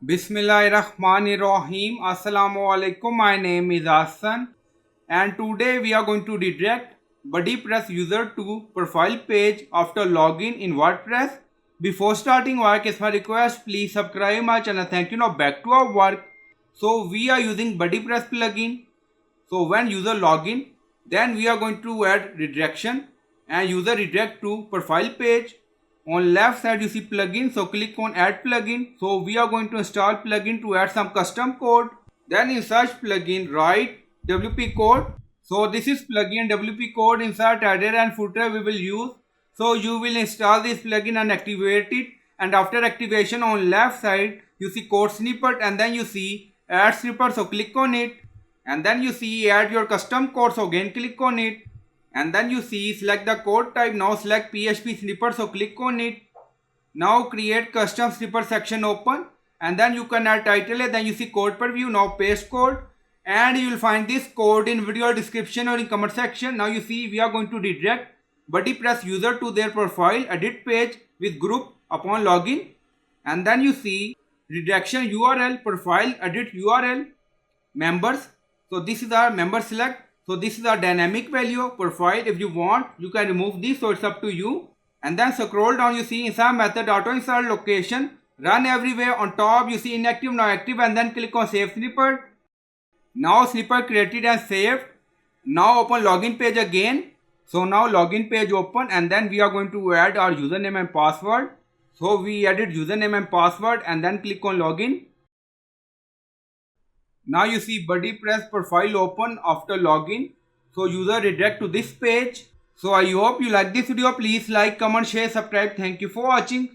Bismillahirrahmanirrahim. Assalamu alaikum. My name is Hassan and today we are going to redirect BuddyPress user to profile page after login in WordPress. Before starting work, as my request, please subscribe my channel. Thank you. Now back to our work. So we are using BuddyPress plugin. So when user login, then we are going to add redirection and user redirect to profile page. On left side you see plugin, so click on add plugin. So we are going to install plugin to add some custom code. Then in search plugin write WP code. So this is plugin WP code. Insert header and footer we will use. So you will install this plugin and activate it, and after activation on left side you see code snippet and then you see add snippet, so click on it, and then you see add your custom code, so again click on it, and then you see select the code type. Now select PHP snippet, so click on it. Now create custom snippet section open, and then you can add title, then you see code preview. Now paste code and you will find this code in video description or in comment section. Now you see we are going to redirect BuddyPress user to their profile edit page with group upon login, and then you see redirection URL profile edit URL members. So this is our member select. So this is our dynamic value profile. If you want you can remove this, so it's up to you. And then scroll down, you see insert method auto insert location run everywhere. On top you see inactive now active, and then click on save snippet. Now snippet created and saved. Now open login page again. So now login page open, and then we are going to add our username and password. So we added username and password and then click on login. Now you see BuddyPress profile open after login. So user redirect to this page. So I hope you like this video. Please like, comment, share, subscribe. Thank you for watching.